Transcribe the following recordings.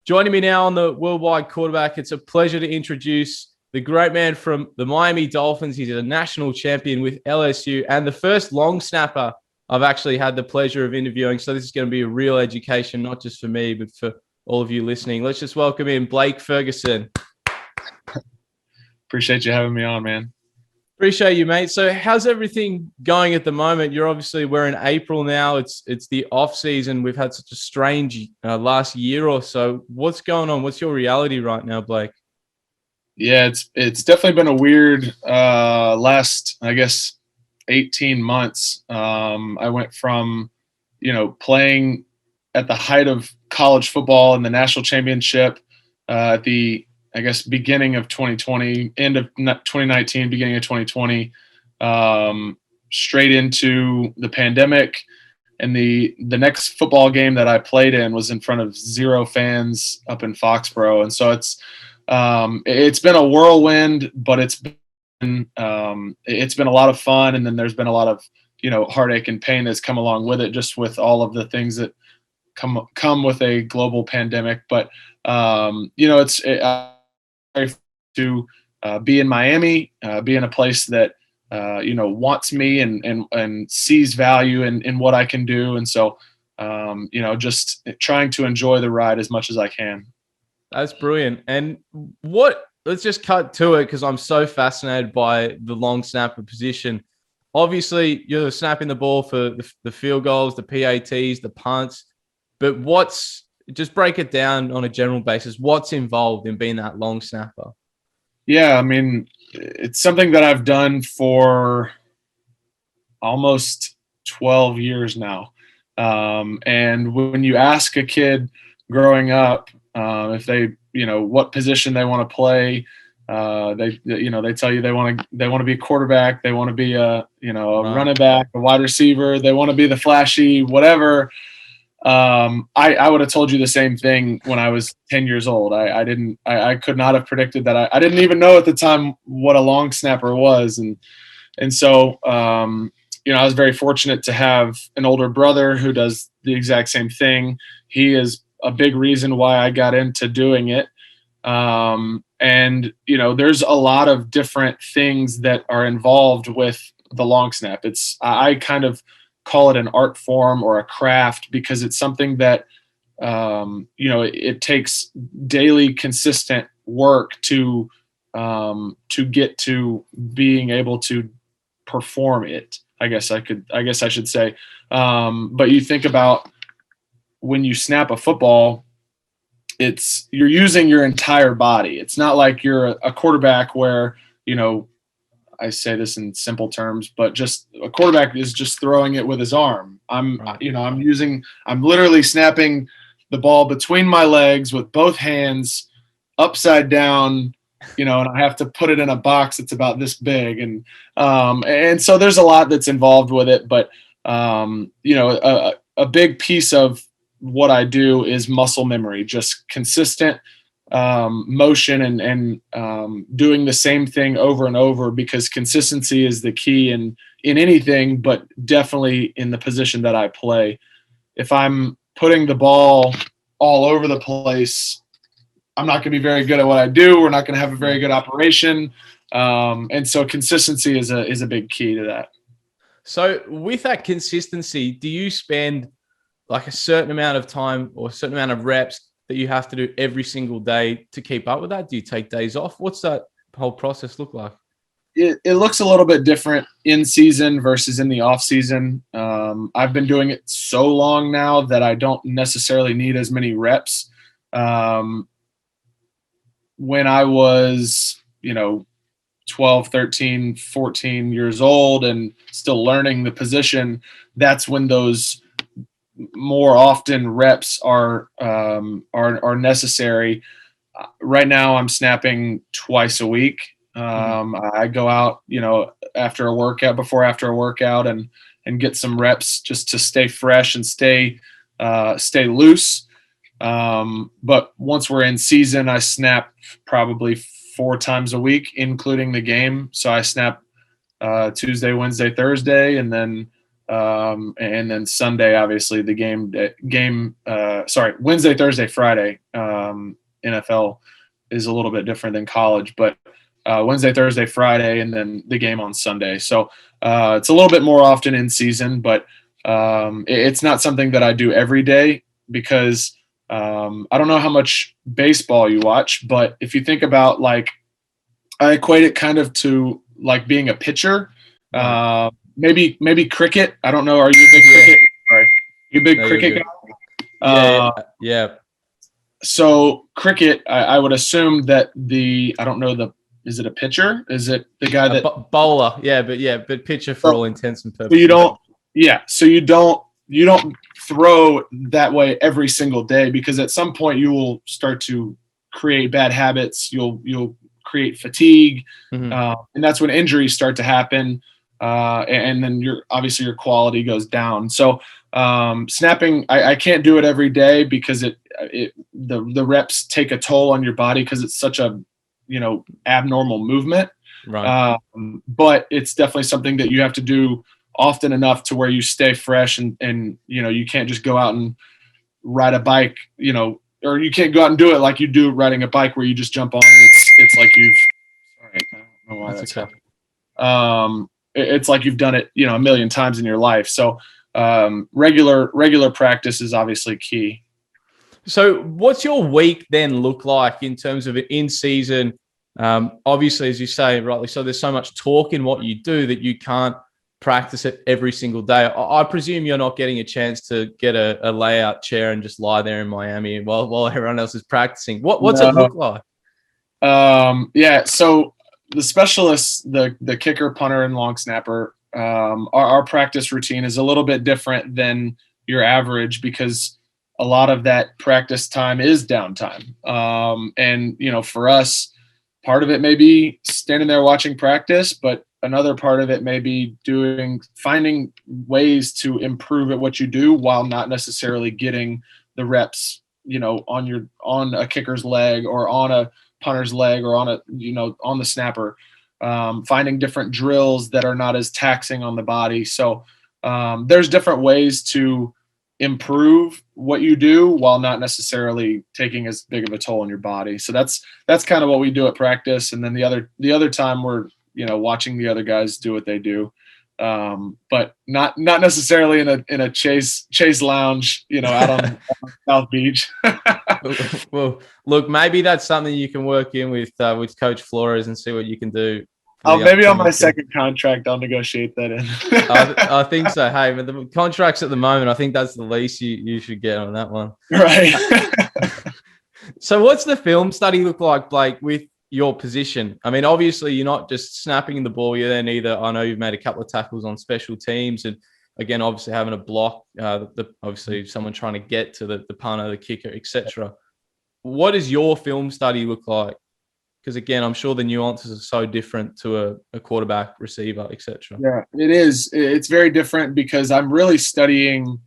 Joining me now on the Worldwide Quarterback, it's a pleasure to introduce the great man from the Miami Dolphins. He's a national champion with LSU and the first long snapper I've actually had the pleasure of interviewing. So this is going to be a real education, not just for me, but for all of you listening. Let's just welcome in Blake Ferguson. Appreciate you having me on, man. Appreciate you, mate. So how's everything going at the moment? We're in April now. It's the off season. We've had such a strange last year or so. What's going on? What's your reality right now, Blake? Yeah, it's definitely been a weird last, I guess, 18 months. I went from, playing at the height of college football in the national championship at the, I guess, beginning of 2020, end of 2019, beginning of 2020, straight into the pandemic. And the next football game that I played in was in front of 0 fans up in Foxborough. And so it's been a whirlwind, but it's been a lot of fun. And then there's been a lot of, heartache and pain that's come along with it, just with all of the things that come with a global pandemic. But, to be in Miami, be in a place that wants me and sees value in what I can do, and so just trying to enjoy the ride as much as I can. That's brilliant. And let's just cut to it because I'm so fascinated by the long snapper position. Obviously, you're snapping the ball for the field goals, the PATs, the punts, but just break it down on a general basis. What's involved in being that long snapper? Yeah, I mean, it's something that I've done for almost 12 years now. And when you ask a kid growing up if they, what position they want to play, they tell you they want to be a quarterback, they want to be a running back, a wide receiver, they want to be the flashy whatever. I would have told you the same thing when I was 10 years old. I could not have predicted that. I didn't even know at the time what a long snapper was. And so, I was very fortunate to have an older brother who does the exact same thing. He is a big reason why I got into doing it. There's a lot of different things that are involved with the long snap. I kind of call it an art form or a craft because it's something that it takes daily consistent work to get to being able to perform it. I guess I should say. But you think about when you snap a football, you're using your entire body. It's not like you're a quarterback where, I say this in simple terms, but just a quarterback is just throwing it with his arm. I'm literally snapping the ball between my legs with both hands upside down, and I have to put it in a box that's about this big. And so there's a lot that's involved with it, but, a big piece of what I do is muscle memory, just consistent motion and doing the same thing over and over, because consistency is the key in anything, but definitely in the position that I play. If I'm putting the ball all over the place, I'm not going to be very good at what I do. We're not going to have a very good operation. And so consistency is a big key to that. So with that consistency, do you spend like a certain amount of time or a certain amount of reps that you have to do every single day to keep up with that? Do you take days off? What's that whole process look like? It looks a little bit different in season versus in the off season. I've been doing it so long now that I don't necessarily need as many reps. When I was, 12, 13, 14 years old and still learning the position, that's when those more often reps are necessary. Right now I'm snapping twice a week. I go out, after a workout and get some reps just to stay fresh and stay loose. But once we're in season, I snap probably 4 times a week, including the game. So I snap Tuesday, Wednesday, Thursday, and then And then Sunday, obviously the Wednesday, Thursday, Friday, NFL is a little bit different than college, but Wednesday, Thursday, Friday, and then the game on Sunday. So it's a little bit more often in season, but it's not something that I do every day because I don't know how much baseball you watch, but if you think about, like, I equate it kind of to like being a pitcher. Maybe cricket. I don't know. Are you a big cricket? Sorry, you a big cricket guy? Yeah. So cricket, I would assume that I don't know is it a pitcher? Is it the guy that bowler? But pitcher for all intents and purposes. So you don't throw that way every single day, because at some point you will start to create bad habits. You'll create fatigue, and that's when injuries start to happen, and then your quality goes down. So snapping, I can't do it every day because the reps take a toll on your body because it's such a abnormal movement. Right. But it's definitely something that you have to do often enough to where you stay fresh, and you can't just go out and ride a bike, or you can't go out and do it like you do riding a bike where you just jump on and it's like sorry, I don't know why that's happening. It's like you've done it, a million times in your life. So regular practice is obviously key. So what's your week then look like in terms of it in season? Obviously, as you say, rightly so, there's so much talk in what you do that you can't practice it every single day. I presume you're not getting a chance to get a layout chair and just lie there in Miami while everyone else is practicing. What's it look like? So the specialists, the kicker, punter, and long snapper, our practice routine is a little bit different than your average because a lot of that practice time is downtime. And for us, part of it may be standing there watching practice, but another part of it may be finding ways to improve at what you do while not necessarily getting the reps, on a kicker's leg or on a punter's leg or on the snapper, finding different drills that are not as taxing on the body. So there's different ways to improve what you do while not necessarily taking as big of a toll on your body. So that's kind of what we do at practice. And then the other time we're, watching the other guys do what they do. But not necessarily in a chase lounge, out on South Beach. Well, look, maybe that's something you can work in with Coach Flores and see what you can do. Maybe on my second contract, I'll negotiate that in. I think so. Hey, but the contracts at the moment, I think that's the least you should get on that one. Right. So what's the film study look like, Blake, with your position? I mean, obviously you're not just snapping the ball. You're then I know you've made a couple of tackles on special teams, and again, obviously having a block, obviously someone trying to get to the punter, the kicker, etc. What does your film study look like? Because again, I'm sure the nuances are so different to a quarterback, receiver, etc. Yeah, it is. It's very different because I'm really studying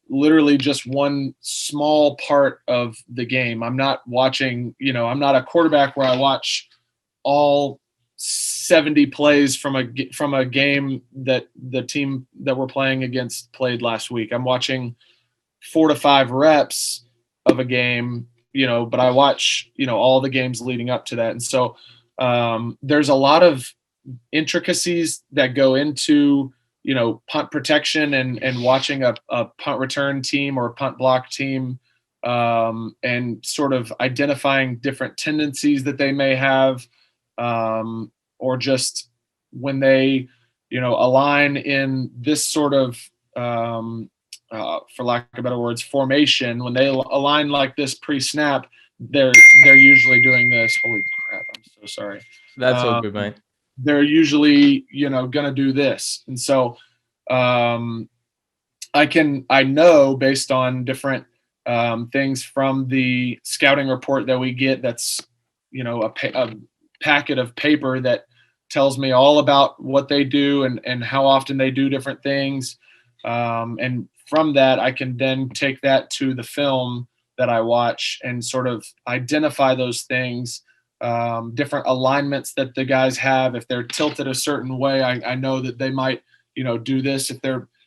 literally just one small part of the game. I'm not watching, I'm not a quarterback where I watch all 70 plays from a game that the team that we're playing against played last week. I'm watching 4 to 5 reps of a game, but I watch, all the games leading up to that. And so there's a lot of intricacies that go into, punt protection and watching a punt return team or a punt block team, and sort of identifying different tendencies that they may have, or just when they, align in this sort of, for lack of better words, formation. When they align like this pre-snap, they're usually doing this. Holy crap! I'm so sorry. That's all good, mate. They're usually, going to do this. And so I know based on different things from the scouting report that we get, that's, a packet of paper that tells me all about what they do and how often they do different things. And from that, I can then take that to the film that I watch and sort of identify those things. Different alignments that the guys have. If they're tilted a certain way, I know that they might do this.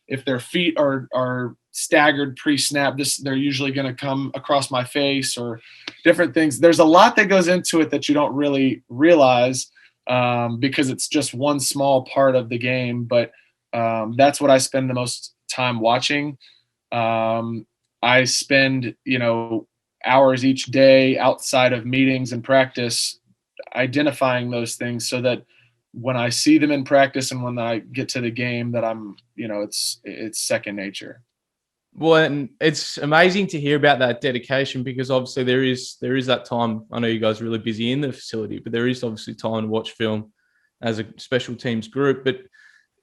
If their feet are staggered pre-snap, they're usually going to come across my face, or different things. There's a lot that goes into it that you don't really realize, because it's just one small part of the game. But that's what I spend the most time watching. I spend, hours each day outside of meetings and practice identifying those things, so that when I see them in practice and when I get to the game, that I'm, it's second nature. Well, and it's amazing to hear about that dedication, because obviously there is that time. I know you guys are really busy in the facility, but there is obviously time to watch film as a special teams group. But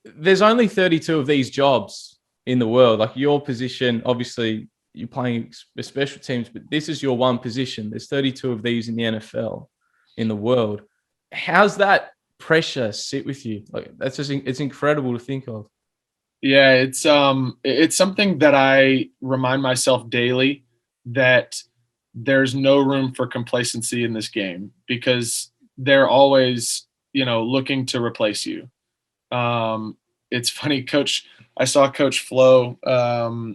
there's only 32 of these jobs in the world. Like your position, obviously you're playing special teams, but this is your one position. There's 32 of these in the NFL, in the world. How's that pressure sit with you? Like, that's just, it's incredible to think of. Yeah, it's something that I remind myself daily, that there's no room for complacency in this game, because they're always, looking to replace you. It's funny, I saw Coach Flo a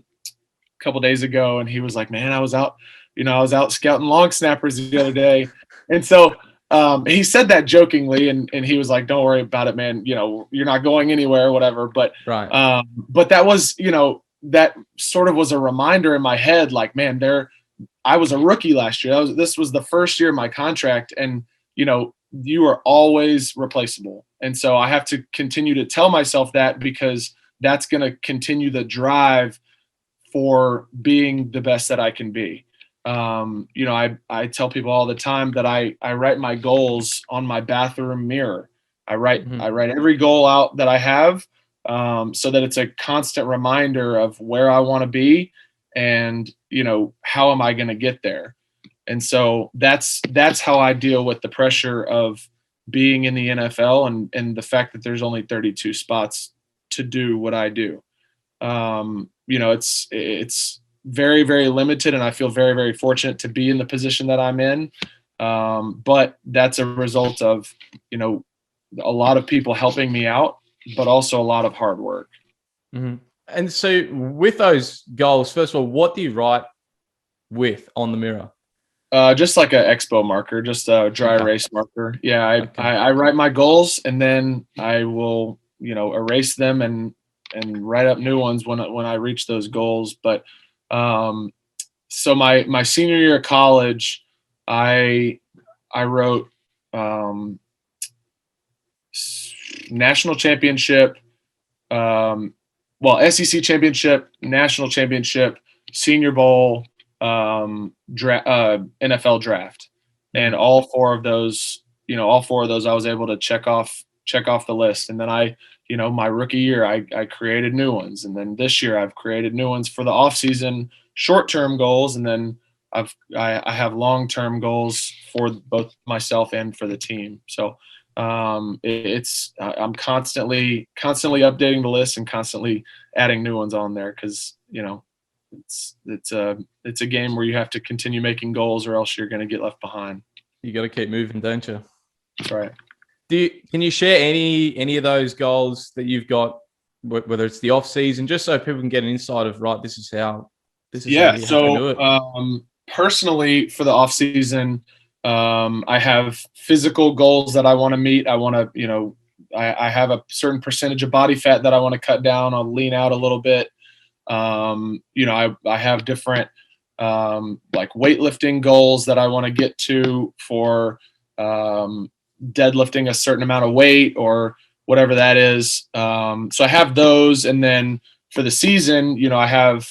couple days ago, and he was like, "Man, I was out scouting long snappers the other day," and so he said that jokingly, and he was like, "Don't worry about it, man. You're not going anywhere, whatever." But right. But that was, that sort of was a reminder in my head, like, man, I was a rookie last year. This was the first year of my contract, and you are always replaceable. And so I have to continue to tell myself that, because that's going to continue the drive for being the best that I can be. I tell people all the time that I write my goals on my bathroom mirror. I write every goal out that I have, so that it's a constant reminder of where I want to be, and how am I going to get there. And so that's how I deal with the pressure of being in the NFL, and the fact that there's only 32 spots to do what I do. It's very, very limited, and I feel very, very fortunate to be in the position that I'm in. But that's a result of, a lot of people helping me out, but also a lot of hard work. Mm-hmm. And so with those goals, first of all, what do you write with on the mirror? Just like an expo marker, just a dry erase marker. Yeah, I write my goals, and then I will, erase them and write up new ones when I reach those goals. But so my senior year of college, I wrote national championship, SEC championship, national championship, Senior Bowl, NFL draft, and all four of those I was able to check off the list. And then my rookie year, I created new ones, and then this year I've created new ones for the off season, short-term goals, and then I have long-term goals for both myself and for the team. So I'm constantly updating the list and constantly adding new ones on there, because it's a game where you have to continue making goals, or else you're going to get left behind. You got to keep moving, don't you? That's right. Can you share any of those goals that you've got, whether it's the off season, just so people can get an insight of, right, this is how you have to do it? Personally, for the off season, I have physical goals that I want to meet. I want to, I have a certain percentage of body fat that I want to cut down. I'll lean out a little bit. I have different like weightlifting goals that I want to get to, for deadlifting a certain amount of weight or whatever that is. So I have those, and then for the season, I have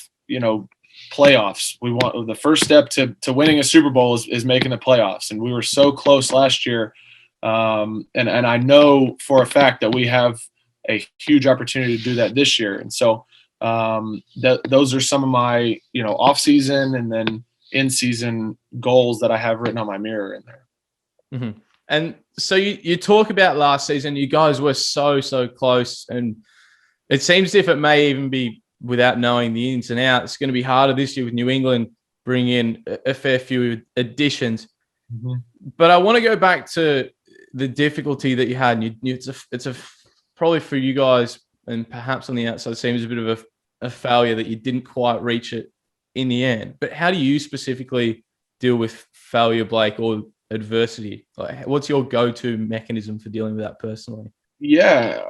playoffs. We want the first step to winning a Super Bowl is making the playoffs, and we were so close last year. And I know for a fact that we have a huge opportunity to do that this year. And so those are some of my off season and then in season goals that I have written on my mirror in there. Mm-hmm. And so you talk about last season, you guys were so close, and it seems as if it may even be, without knowing the ins and outs, it's going to be harder this year with New England bringing in a fair few additions. Mm-hmm. But I want to go back to the difficulty that you had. And it's probably for you guys and perhaps on the outside seems a bit of a failure that you didn't quite reach it in the end. But how do you specifically deal with failure, Blake, or adversity? Like, what's your go-to mechanism for dealing with that personally? Yeah,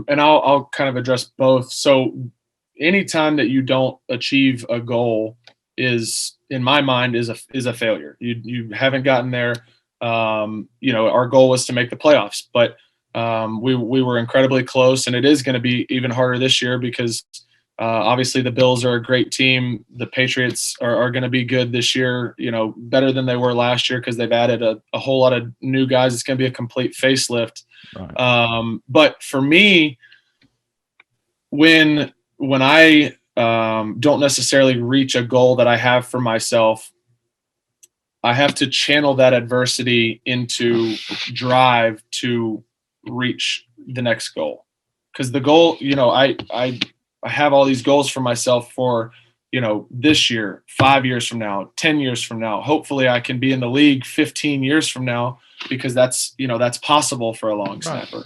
and I'll kind of address both. So anytime that you don't achieve a goal is, in my mind, is a failure. You haven't gotten there. Our goal was to make the playoffs, but we were incredibly close, and it is going to be even harder this year because obviously the Bills are a great team. The Patriots are going to be good this year, better than they were last year because they've added a whole lot of new guys. It's going to be a complete facelift. Right. But for me, when I don't necessarily reach a goal that I have for myself, I have to channel that adversity into drive to reach the next goal. Because the goal, I have all these goals for myself for, this year, 5 years from now, 10 years from now. Hopefully I can be in the league 15 years from now, because that's possible for a long snapper.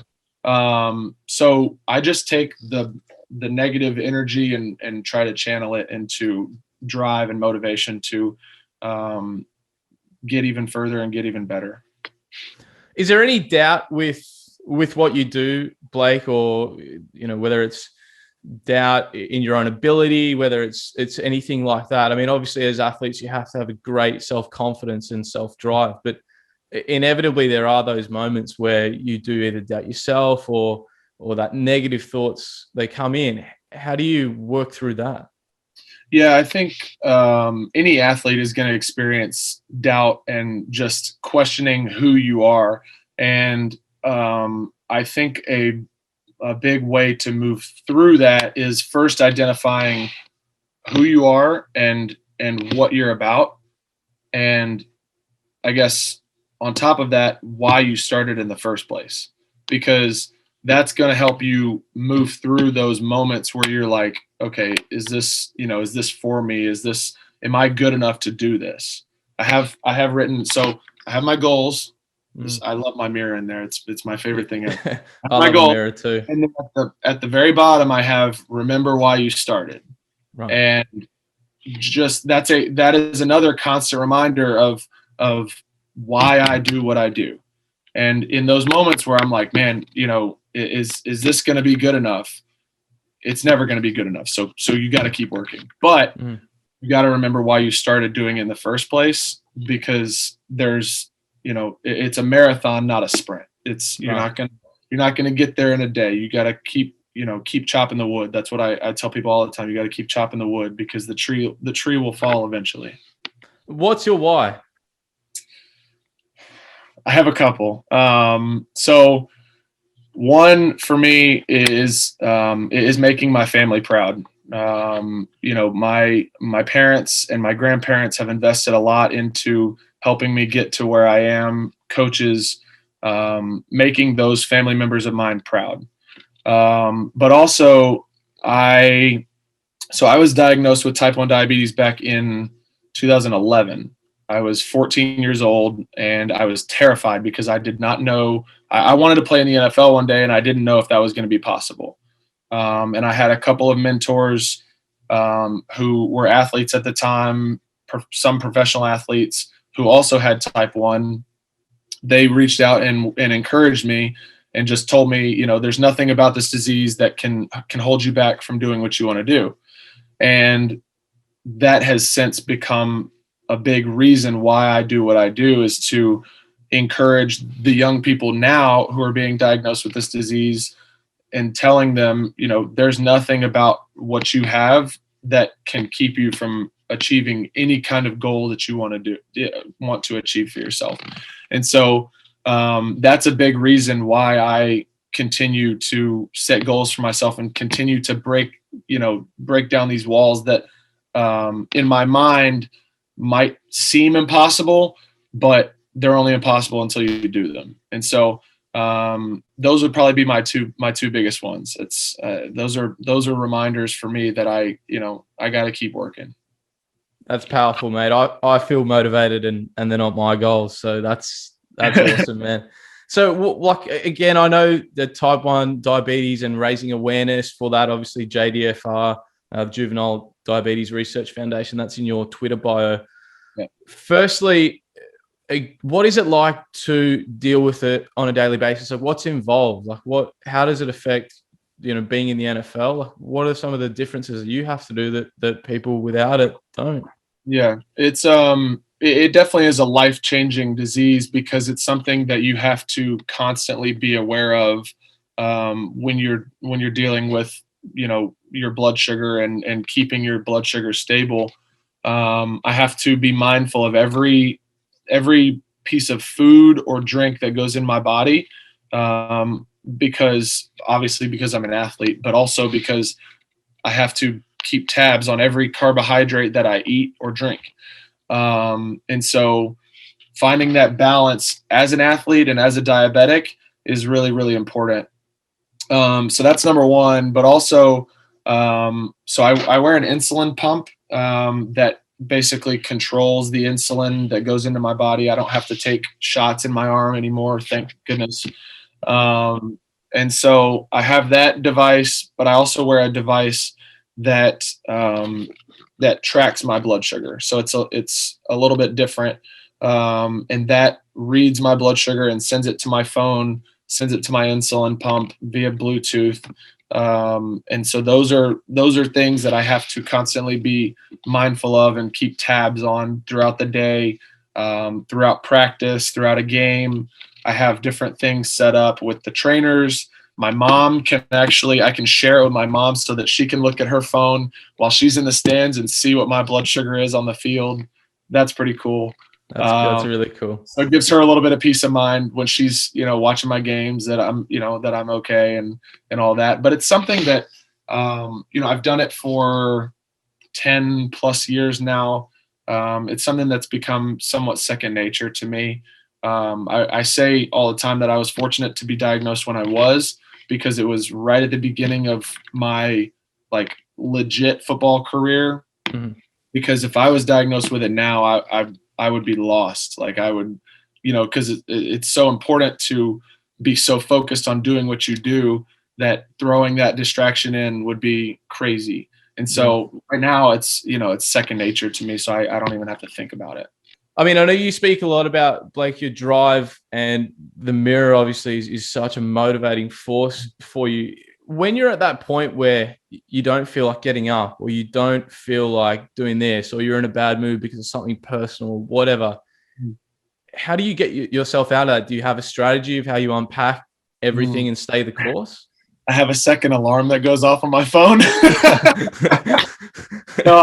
So I just take the negative energy and try to channel it into drive and motivation to get even further and get even better. Is there any doubt with what you do, Blake, or whether it's doubt in your own ability, whether it's anything like that? I mean, obviously as athletes you have to have a great self-confidence and self-drive, but inevitably there are those moments where you do either doubt yourself or that negative thoughts, they come in. How do you work through that? Yeah, I think any athlete is going to experience doubt and just questioning who you are. And I think a big way to move through that is first identifying who you are and what you're about. And I guess on top of that, why you started in the first place, because that's going to help you move through those moments where you're like, okay, is this for me? Am I good enough to do this? I have written, so I have my goals. I love my mirror in there. It's my favorite thing ever. I love the mirror too. And then at the very bottom, I have remember why you started. Right. And just that is another constant reminder of why I do what I do. And in those moments where I'm like, man, is this going to be good enough? It's never going to be good enough. So you got to keep working, but you got to remember why you started doing it in the first place, because there's, it's a marathon, not a sprint. It's you're not going to get there in a day. You got to keep chopping the wood. That's what I tell people all the time. You got to keep chopping the wood, because the tree will fall eventually. What's your why? I have a couple. So one for me is making my family proud. My parents and my grandparents have invested a lot into helping me get to where I am. Coaches, making those family members of mine proud. But also I was diagnosed with type 1 diabetes back in 2011. I was 14 years old, and I was terrified because I did not know. I wanted to play in the NFL one day, and I didn't know if that was going to be possible. And I had a couple of mentors who were athletes at the time, some professional athletes who also had type 1. They reached out and encouraged me and just told me, there's nothing about this disease that can hold you back from doing what you want to do. And that has since become a big reason why I do what I do, is to encourage the young people now who are being diagnosed with this disease and telling them, there's nothing about what you have that can keep you from achieving any kind of goal that you want to achieve for yourself. And so that's a big reason why I continue to set goals for myself and continue to break down these walls that in my mind might seem impossible, but they're only impossible until you do them. And so those would probably be my two biggest ones. It's those are reminders for me that I got to keep working. That's powerful, mate. I feel motivated and they're not my goals. So that's awesome, man. So, like, again, I know the type 1 diabetes and raising awareness for that, obviously, JDFR, Juvenile Diabetes Research Foundation, that's in your Twitter bio. Yeah. Firstly, what is it like to deal with it on a daily basis? Like, what's involved? Like, how does it affect, being in the NFL? Like, what are some of the differences that you have to do that people without it don't? Yeah, it's it definitely is a life-changing disease because it's something that you have to constantly be aware of when you're dealing with your blood sugar and keeping your blood sugar stable. I have to be mindful of every piece of food or drink that goes in my body, because I'm an athlete, but also because I have to keep tabs on every carbohydrate that I eat or drink. And so finding that balance as an athlete and as a diabetic is really, really important. So that's number one, but also, so I wear an insulin pump that basically controls the insulin that goes into my body. I don't have to take shots in my arm anymore, thank goodness. And so I have that device, but I also wear a device that that tracks my blood sugar. So it's a little bit different, and that reads my blood sugar and sends it to my phone, sends it to my insulin pump via Bluetooth. And so those are things that I have to constantly be mindful of and keep tabs on throughout the day, throughout practice, throughout a game. I have different things set up with the trainers. My mom I can share it with my mom so that she can look at her phone while she's in the stands and see what my blood sugar is on the field. That's pretty cool. That's really cool. So it gives her a little bit of peace of mind when she's, watching my games that I'm okay and all that. But it's something that, I've done it for 10 plus years now. It's something that's become somewhat second nature to me. I say all the time that I was fortunate to be diagnosed when I was, because it was right at the beginning of my legit football career. Mm-hmm. Because if I was diagnosed with it now, I would be lost. I would, because it's so important to be so focused on doing what you do that throwing that distraction in would be crazy. And so right now it's second nature to me. So I don't even have to think about it. I mean, I know you speak a lot about, Blake, your drive, and the mirror obviously is such a motivating force for you. When you're at that point where you don't feel like getting up, or you don't feel like doing this, or you're in a bad mood because of something personal, whatever, how do you get yourself out of that? Do you have a strategy of how you unpack everything and stay the course? I have a second alarm that goes off on my phone. No,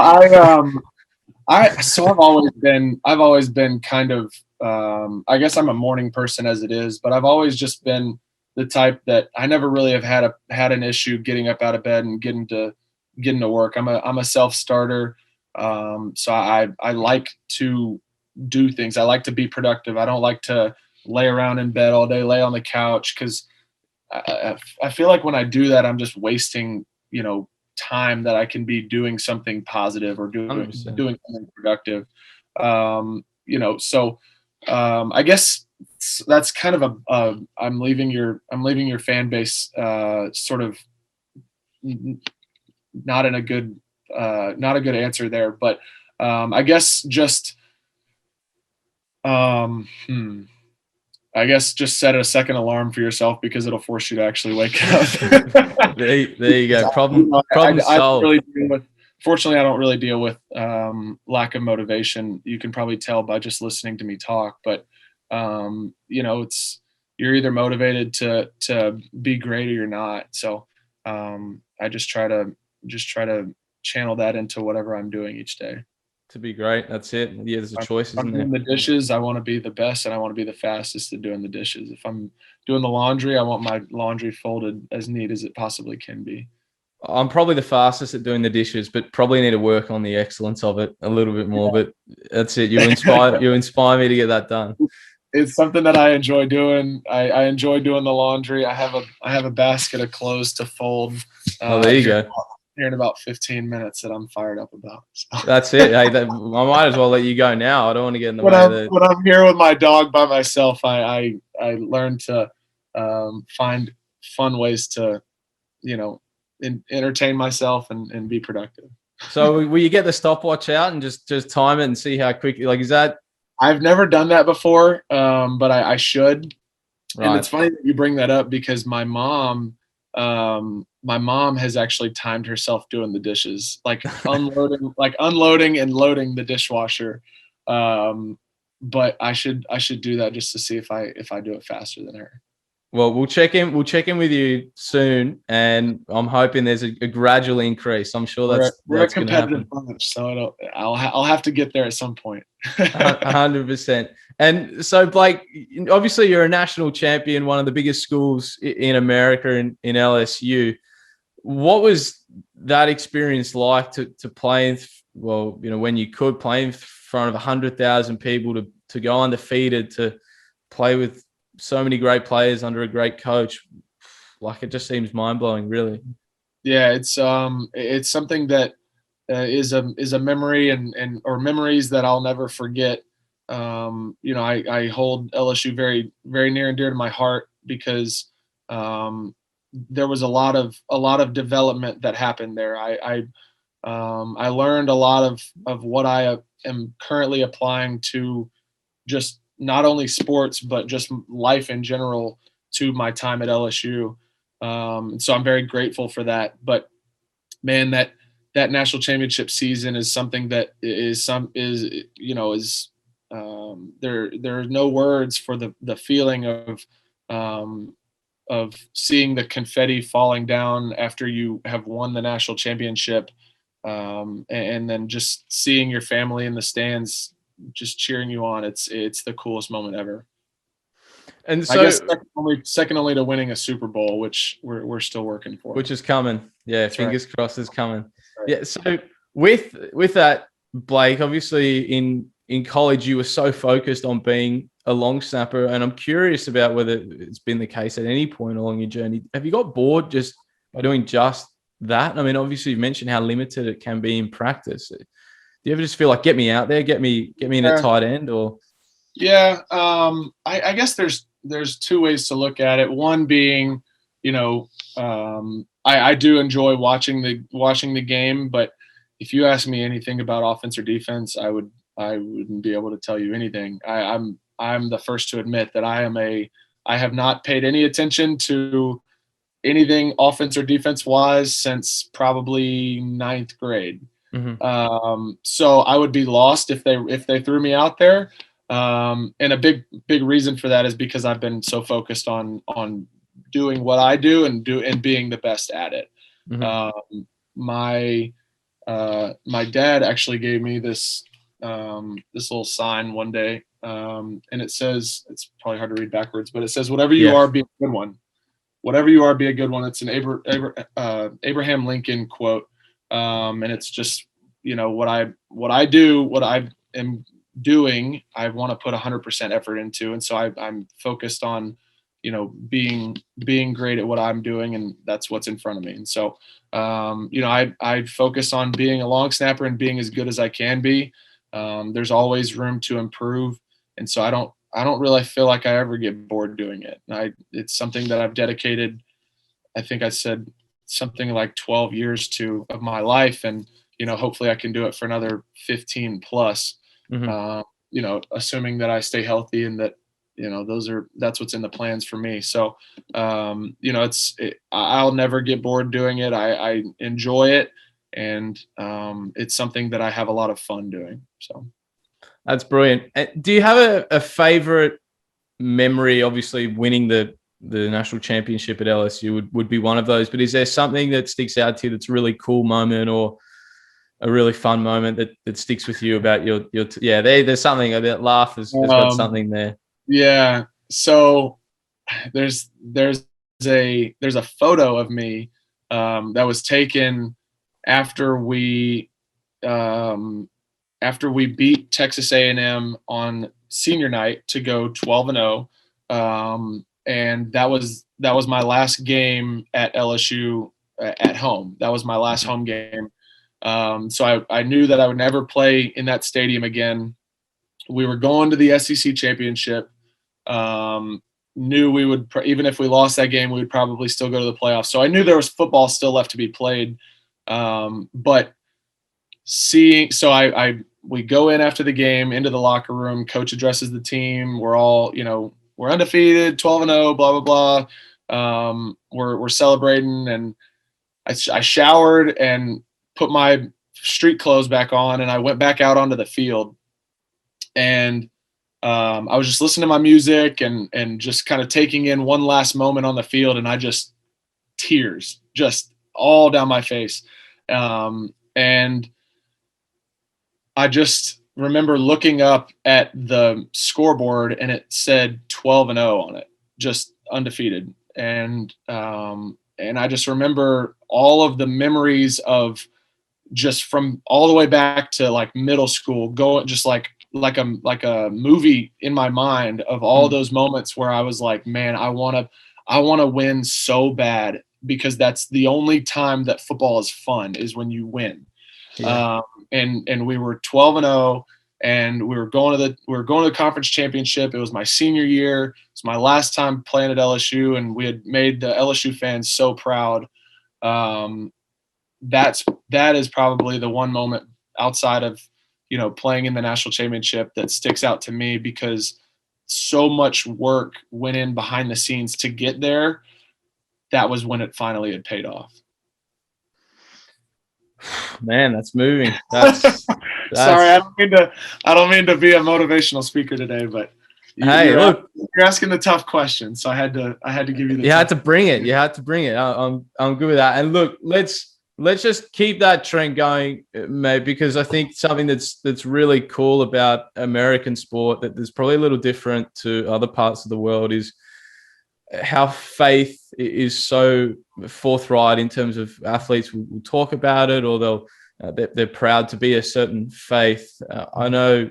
I've always been kind of, I guess I'm a morning person as it is, but I've always just been the type that I never really have had an issue getting up out of bed and getting to work. I'm a self-starter. So I like to do things. I like to be productive. I don't like to lay around in bed all day, lay on the couch, because I feel like when I do that, I'm just wasting, time that I can be doing something positive or doing something productive. So I guess that's kind of I'm leaving your fan base sort of not a good answer there, but I guess just I guess just set a second alarm for yourself, because it'll force you to actually wake up. there you go. Problem solved. Fortunately, I don't really deal with lack of motivation. You can probably tell by just listening to me talk, but you're either motivated to be great or you're not. So I just try to channel that into whatever I'm doing each day. To be great. That's it. Yeah, there's a choice, isn't there? Doing the dishes, I want to be the best, and I want to be the fastest at doing the dishes. If I'm doing the laundry, I want my laundry folded as neat as it possibly can be. I'm probably the fastest at doing the dishes, but probably need to work on the excellence of it a little bit more. But that's it. You inspire me to get that done. It's something that I enjoy doing. I enjoy doing the laundry. I have a basket of clothes to fold. There you go. here in about 15 minutes that I'm fired up about. So. That's it. Hey, I might as well let you go now. I don't want to get in the way of the. When I'm here with my dog by myself, I learn to find fun ways to, entertain myself and be productive. So will you get the stopwatch out and just time it and see how quickly? Like, is that? I've never done that before, but I should. Right. And it's funny that you bring that up because my mom has actually timed herself doing the dishes, like unloading and loading the dishwasher. But I should do that just to see if I do it faster than her. Well, we'll check in with you soon, and I'm hoping there's a gradual increase. I'm sure that's we're a going to happen. Bunch, so I'll have to get there at some point. 100%. And so, Blake, obviously you're a national champion, one of the biggest schools in America in LSU. What was that experience like to play? When you could play in front of 100,000 people, to go undefeated, to play with so many great players under a great coach. Like, it just seems mind-blowing, really. Yeah, it's something that is a memory or memories that I'll never forget. I hold LSU very, very near and dear to my heart because there was a lot of development that happened there. I learned a lot of what I am currently applying to just not only sports, but just life in general to my time at LSU. So I'm very grateful for that. But man, that national championship season is something that there are no words for the feeling of seeing the confetti falling down after you have won the national championship. And then just seeing your family in the stands just cheering you on. It's the coolest moment ever. And so, I guess second only to winning a Super Bowl, which we're still working for. Which is coming. Yeah, that's fingers crossed is coming. Right. Yeah. So with that, Blake, obviously in college you were so focused on being a long snapper, and I'm curious about whether it's been the case at any point along your journey. Have you got bored just by doing just that? I mean, obviously you mentioned how limited it can be in practice. Do you ever just feel like, get me out there, get me in a tight end? Or yeah, I guess there's two ways to look at it. One being, I do enjoy watching the game, but if you ask me anything about offense or defense, I wouldn't be able to tell you anything. I'm the first to admit that I have not paid any attention to anything offense or defense wise since probably 9th grade. Mm-hmm. So I would be lost if they threw me out there. And a big reason for that is because I've been so focused on doing what I do and being the best at it. Mm-hmm. My dad actually gave me this little sign one day, and it says, it's probably hard to read backwards, but it says, "Whatever you are, be a good one. Whatever you are, be a good one." It's an Abraham Lincoln quote. And it's just, what I do, what I am doing, I want to put 100% effort into. And so I'm focused on, being great at what I'm doing, and that's what's in front of me. And so, I focus on being a long snapper and being as good as I can be. There's always room to improve. And so I don't really feel like I ever get bored doing it. It's something that I've dedicated, I think I said something like 12 years of my life. And, hopefully I can do it for another 15 plus, mm-hmm. Assuming that I stay healthy and that, that's what's in the plans for me. So, I'll never get bored doing it. I enjoy it. And it's something that I have a lot of fun doing. So that's brilliant. Do you have a favorite memory? Obviously winning the national championship at LSU would be one of those, but is there something that sticks out to you that's a really cool moment or a really fun moment that sticks with you about your there's something about laugh has got something there. Yeah. So there's a photo of me that was taken after we beat Texas A&M on senior night to go 12-0. And that was my last game at LSU at home. That was my last home game. So I knew that I would never play in that stadium again. We were going to the SEC championship. Knew we would, even if we lost that game, we would probably still go to the playoffs. So I knew there was football still left to be played. But we go in after the game into the locker room. Coach addresses the team. We're all, we're undefeated, 12-0, blah, blah, blah. We're celebrating, and I showered and put my street clothes back on, and I went back out onto the field. And I was just listening to my music and just kind of taking in one last moment on the field, and tears just all down my face. And I just remember looking up at the scoreboard, and it said 12-0 on it, just undefeated. And I just remember all of the memories of just from all the way back to like middle school, going just like a movie in my mind of all those moments where I was like, man, I want to win so bad, because that's the only time that football is fun, is when you win. Yeah. And we were 12-0, and we were going to the conference championship. It was my senior year. It's my last time playing at LSU, and we had made the LSU fans so proud. That is probably the one moment outside of, playing in the national championship that sticks out to me, because so much work went in behind the scenes to get there. That was when it finally had paid off. Man, that's moving. That's sorry. I don't mean to be a motivational speaker today, but you're asking the tough questions, so I had to give you. You had to bring it. You had to bring it. I'm good with that. And look, let's just keep that trend going, mate, because I think something that's really cool about American sport that is probably a little different to other parts of the world is how faith is so forthright in terms of athletes will talk about it, or they're proud to be a certain faith. I know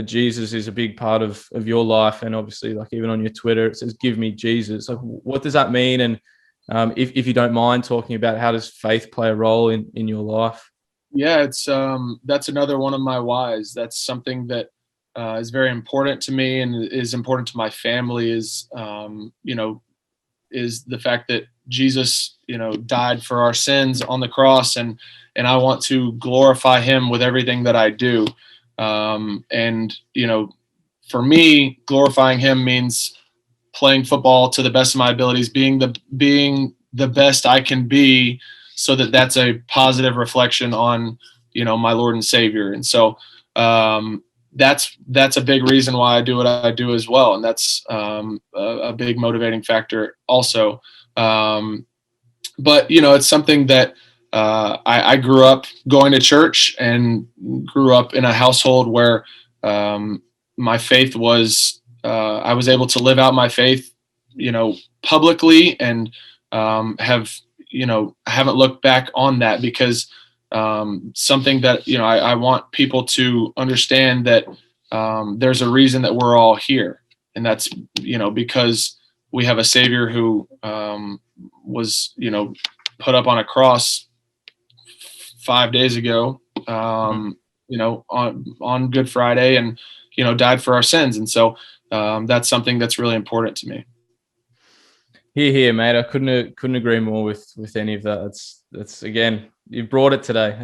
Jesus is a big part of your life, and obviously, like even on your Twitter, it says "Give me Jesus." Like, what does that mean? And if you don't mind talking about, how does faith play a role in your life? Yeah, it's that's another one of my whys. That's something that is very important to me and is important to my family. Is the fact that Jesus, died for our sins on the cross, and I want to glorify Him with everything that I do. For me, glorifying Him means playing football to the best of my abilities, being the best I can be, so that's a positive reflection on, my Lord and Savior. And so that's a big reason why I do what I do as well. And that's a big motivating factor also. But it's something that I grew up going to church, and grew up in a household where my faith was, I was able to live out my faith, publicly, and I haven't looked back on that, because something that, I want people to understand that there's a reason that we're all here. And that's, because we have a Savior who was, put up on a cross 5 days ago, on Good Friday, and, died for our sins. And so that's something that's really important to me. Here, mate. I couldn't agree more with any of that. That's again, you brought it today.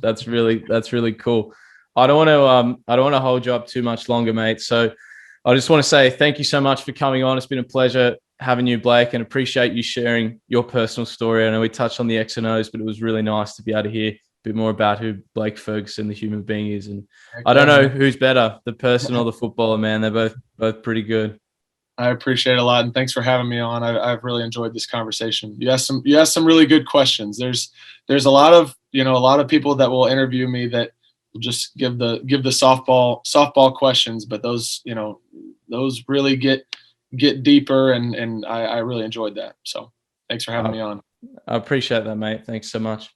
That's really cool. I don't want to hold you up too much longer, mate. So I just want to say thank you so much for coming on. It's been a pleasure having you, Blake, and appreciate you sharing your personal story. I know we touched on the X and O's, but it was really nice to be able to hear a bit more about who Blake Ferguson, the human being, is. And I don't know who's better, the person or the footballer, man. They're both pretty good. I appreciate it a lot, and thanks for having me on. I've really enjoyed this conversation. You asked some really good questions. There's a lot of people that will interview me that will just give the softball questions, but those really get deeper, and I really enjoyed that. So thanks for having me on. I appreciate that, mate. Thanks so much.